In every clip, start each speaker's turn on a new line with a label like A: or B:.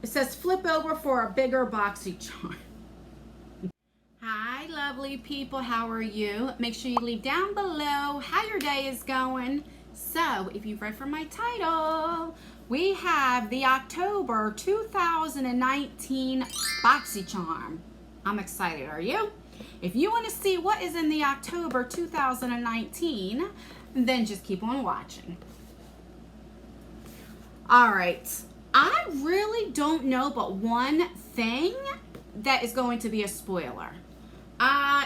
A: It says flip over for a bigger Boxycharm. Hi, lovely people. How are you? Make sure you leave down below how your day is going. So, if you've read from my title, we have the October 2019 Boxycharm. I'm excited. Are you? If you want to see what is in the October 2019, then just keep on watching. All right. I really don't know but one thing that is going to be a spoiler.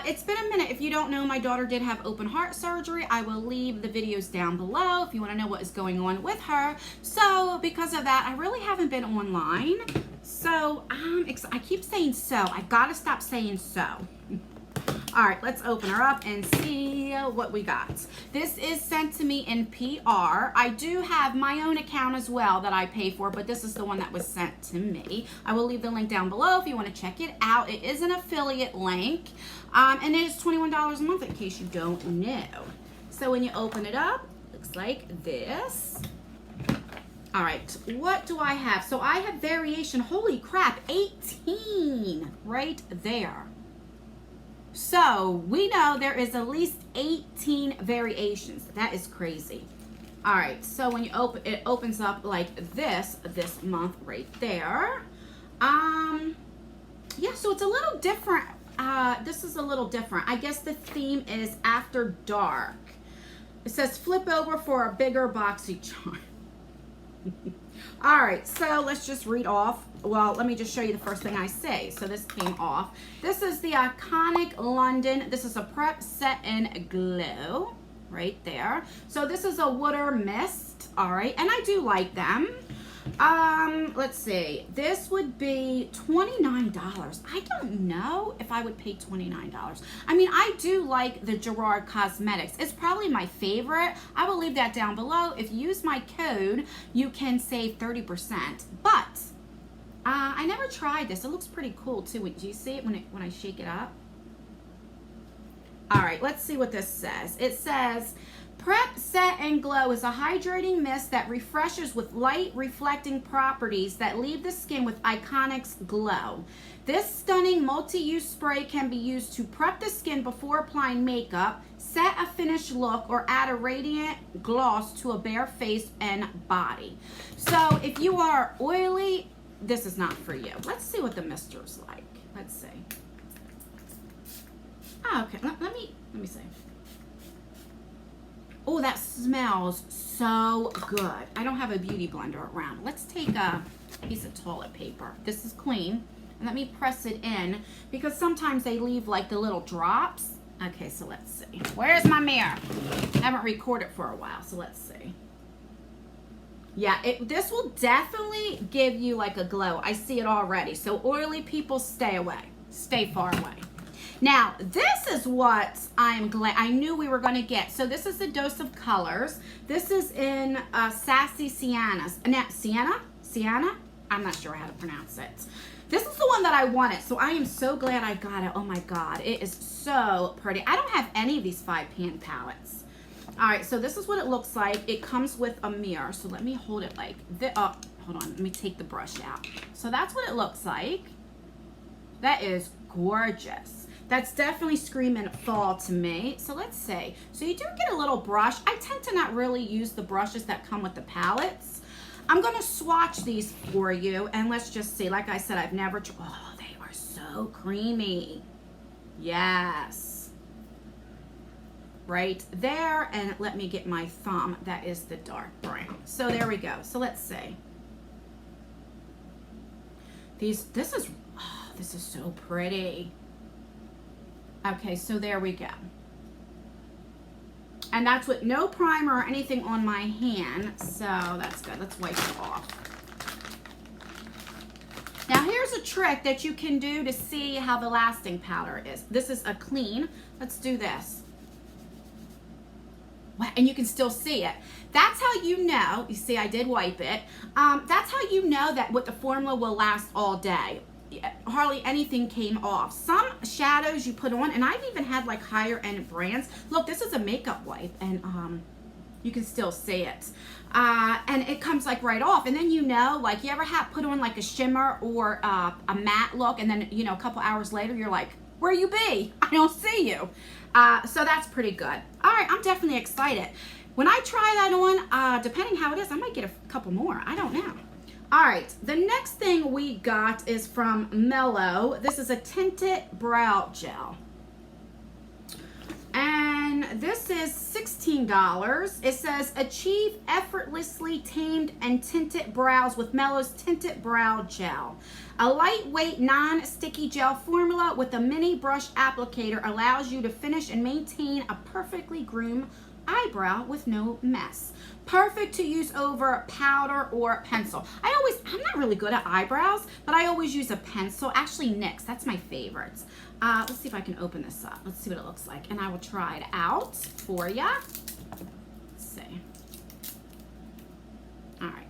A: It's been a minute. If you don't know, my daughter did have open heart surgery. I will leave the videos down below if you want to know what is going on with her. So because of that, I really haven't been online. So I keep saying so. I gotta stop saying so. All right, let's open her up and see what we got. This is sent to me in PR. I do have my own account as well that I pay for, but this is the one that was sent to me. I will leave the link down below if you want to check it out. It is an affiliate link, and it is $21 a month in case you don't know. So when you open it up, it looks like this. All right, what do I have? So I have variation. Holy crap, 18 right there. So we know there is at least 18 variations. That is crazy. All right, so when you open it, opens up like this month right there. Yeah, so it's a little different. This is a little different. I guess the theme is after dark. It says flip over for a bigger Boxycharm. All right, so let's just read off. Well, let me just show you the first thing I say. So this came off. This is the iconic London. This is a prep set and glow right there. So this is a water mist. All right, and I do like them. Let's see. This would be $29. I don't know if I would pay $29. I mean, I do like the Gerard Cosmetics. It's probably my favorite. I will leave that down below. If you use my code, you can save 30%. But I never tried this. It looks pretty cool too. Do you see it when I shake it up? All right, let's see what this says. It says, Prep Set and Glow is a hydrating mist that refreshes with light reflecting properties that leave the skin with Iconic's glow. This stunning multi-use spray can be used to prep the skin before applying makeup, set a finished look, or add a radiant gloss to a bare face and body. So if you are oily, this is not for you. Let's see what the mister's like. Let's see. Oh, okay, let me see. Oh, that smells so good. I don't have a beauty blender around. Let's take a piece of toilet paper. This is clean. And let me press it in because sometimes they leave like the little drops. Okay, so let's see. Where's my mirror? I haven't recorded for a while, so let's see. Yeah, this will definitely give you like a glow. I see it already. So oily people, stay away. Stay far away. Now, this is what I'm glad I knew we were going to get. So this is the dose of colors. This is in Sassy Sienna's. Sienna? I'm not sure how to pronounce it. This is the one that I wanted. So I am so glad I got it. Oh my God, it is so pretty. I don't have any of these 5-pan palettes. All right, so this is what it looks like. It comes with a mirror. So let me hold it like this. Oh, hold on. Let me take the brush out. So that's what it looks like. That is gorgeous. That's definitely screaming fall to me. So let's see. So you do get a little brush. I tend to not really use the brushes that come with the palettes. I'm going to swatch these for you. And let's just see. Like I said, I've never tried. Oh, they are so creamy. Yes. Right there. And let me get my thumb. That is the dark brown. So there we go. So let's see. This is so pretty. Okay, so there we go. And that's with no primer or anything on my hand. So that's good. Let's wipe it off. Now here's a trick that you can do to see how the lasting powder is. This is a clean. Let's do this. And you can still see it. That's how you know. You see, I did wipe it. That's how you know that what the formula will last all day. Hardly anything came off. Some shadows you put on, and I've even had like higher end brands. Look, this is a makeup wipe, and You can still see it. And it comes like right off. And then, you know, like, you ever have put on like a shimmer or a matte look, and then, you know, a couple hours later you're like, where you be? I don't see you. So that's pretty good. All right, I'm definitely excited. When I try that on, depending how it is, I might get a couple more. I don't know. All right, the next thing we got is from Mellow. This is a tinted brow gel. And this is $16. It says, achieve effortlessly tamed and tinted brows with Mellow's tinted brow gel. A lightweight, non-sticky gel formula with a mini brush applicator allows you to finish and maintain a perfectly groomed eyebrow with no mess. Perfect to use over powder or pencil. I'm not really good at eyebrows, but I always use a pencil. Actually, NYX, that's my favorite. Let's see if I can open this up. Let's see what it looks like, and I will try it out for ya. Let's see. All right.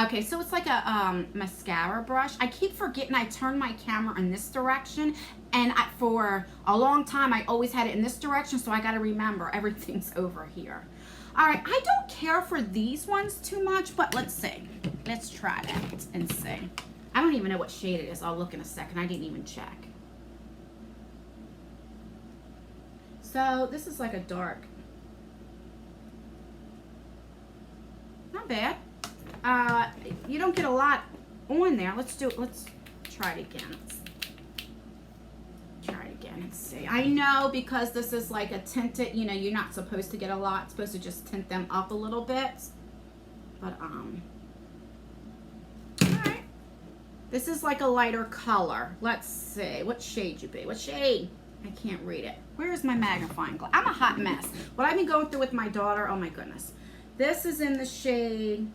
A: Okay, so it's like a mascara brush. I keep forgetting I turn my camera in this direction, and for a long time I always had it in this direction, so I got to remember everything's over here. All right, I don't care for these ones too much, but let's see. Let's try that and see. I don't even know what shade it is. I'll look in a second. I didn't even check. So this is like a dark. Not bad. You don't get a lot on there. Let's try it again. Try it again and see. I know because this is like a tinted, you know, you're not supposed to get a lot. It's supposed to just tint them up a little bit. But alright. This is like a lighter color. Let's see. What shade you be? What shade? I can't read it. Where is my magnifying glass? I'm a hot mess. What I've been going through with my daughter, oh my goodness. This is in the shade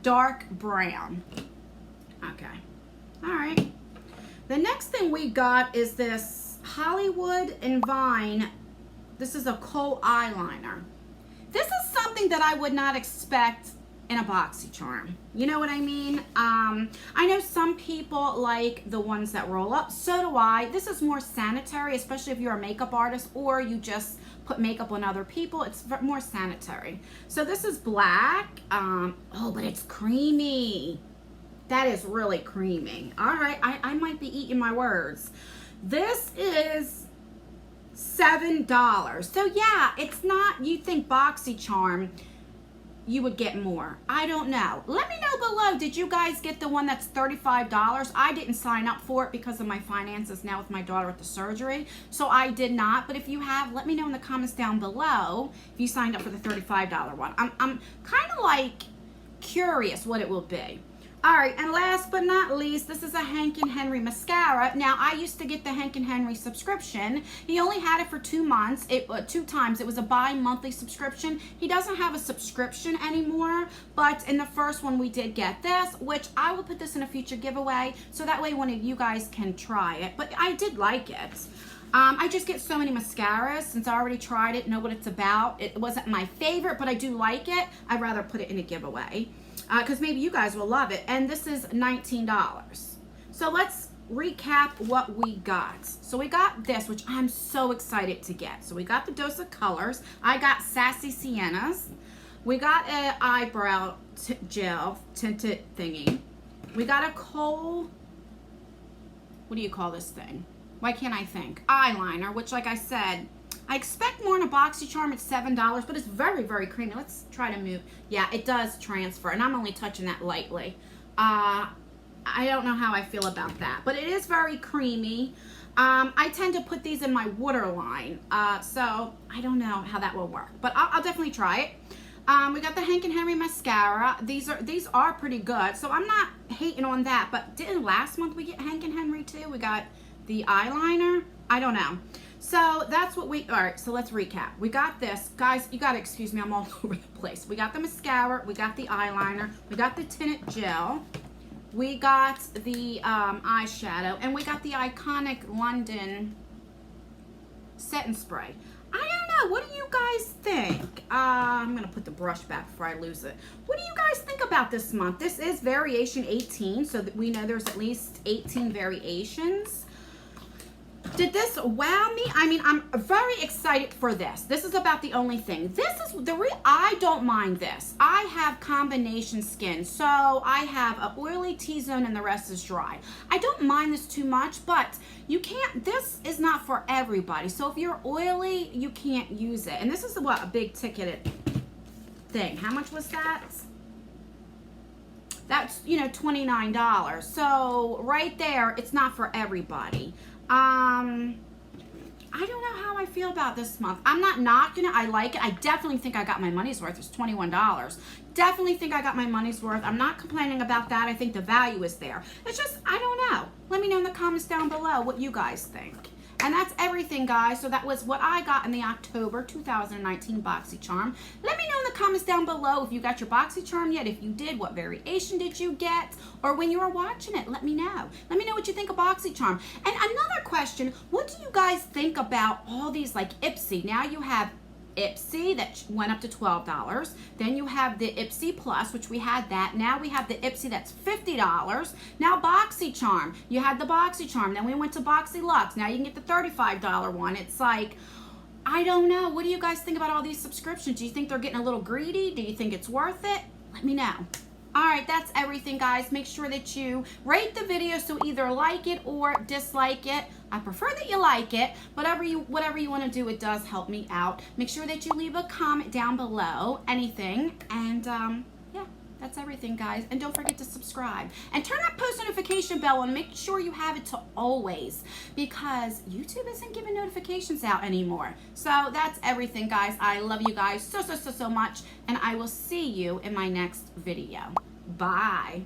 A: dark brown. Okay. All right. The next thing we got is this Hollywood and Vine. This is a kohl eyeliner. This is something that I would not expect in a Boxycharm. You know what I mean? I know some people like the ones that roll up. So do I. This is more sanitary, especially if you're a makeup artist or you just put makeup on other people. It's more sanitary. So this is black. Oh, but it's creamy. That is really creamy. All right, I might be eating my words. This is $7. So yeah, it's not, you think Boxycharm, you would get more. I don't know. Let me know below. Did you guys get the one that's $35? I didn't sign up for it because of my finances now with my daughter at the surgery. So I did not. But if you have, let me know in the comments down below if you signed up for the $35 one. I'm kind of like curious what it will be. All right, and last but not least, this is a Hank & Henry mascara. Now, I used to get the Hank & Henry subscription. He only had it for 2 months, 2 times. It was a bi-monthly subscription. He doesn't have a subscription anymore, but in the first one, we did get this, which I will put this in a future giveaway, so that way one of you guys can try it. But I did like it. I just get so many mascaras. Since I already tried it, know what it's about. It wasn't my favorite, but I do like it. I'd rather put it in a giveaway. Because maybe you guys will love it. And this is $19. So let's recap what we got. So we got this, which I'm so excited to get. So we got the Dose of Colors. I got Sassy Siennas. We got an eyebrow gel tinted thingy. We got a kohl, what do you call this thing? Why can't I think? Eyeliner, which like I said, I expect more in a Boxycharm. It's $7, but it's very, very creamy. Let's try to move. Yeah, it does transfer, and I'm only touching that lightly. I don't know how I feel about that, but it is very creamy. I tend to put these in my waterline, so I don't know how that will work, but I'll definitely try it. We got the Hank & Henry mascara. These are pretty good, so I'm not hating on that, but didn't last month we get Hank & Henry too? We got the eyeliner. I don't know. So that's what all right, so let's recap. We got this. Guys, you gotta excuse me, I'm all over the place. We got the mascara, we got the eyeliner, we got the tinted gel, we got the eyeshadow, and we got the iconic London setting spray. I don't know, what do you guys think? I'm gonna put the brush back before I lose it. What do you guys think about this month? This is variation 18, so that we know there's at least 18 variations. Did this wow me? I mean, I'm very excited for this. This is about the only thing. This is I don't mind this. I have combination skin, so I have an oily T-zone and the rest is dry. I don't mind this too much, but you can't, this is not for everybody. So if you're oily, you can't use it. And this is what, a big ticketed thing. How much was that? That's, you know, $29. So right there, it's not for everybody. I don't know how I feel about this month. I'm not knocking it. I like it. I definitely think I got my money's worth. It's $21. Definitely think I got my money's worth. I'm not complaining about that. I think the value is there. It's just, I don't know. Let me know in the comments down below what you guys think. And that's everything, guys. So that was what I got in the October 2019 Boxycharm. Let me know in the comments down below if you got your Boxycharm yet. If you did, what variation did you get? Or when you were watching it, let me know. Let me know what you think of Boxycharm. And another question, what do you guys think about all these, like Ipsy? Now you have Ipsy that went up to $12. Then you have the Ipsy Plus, which we had that. Now we have the Ipsy that's $50. Now Boxycharm. You had the Boxycharm. Then we went to Boxy Luxe. Now you can get the $35 one. It's like, I don't know. What do you guys think about all these subscriptions? Do you think they're getting a little greedy? Do you think it's worth it? Let me know. All right, that's everything, guys. Make sure that you rate the video, so either like it or dislike it. I prefer that you like it. Whatever you want to do, it does help me out. Make sure that you leave a comment down below, anything. And yeah, that's everything, guys. And don't forget to subscribe. And turn that post notification bell on. Make sure you have it to always, because YouTube isn't giving notifications out anymore. So that's everything, guys. I love you guys so much. And I will see you in my next video. Bye.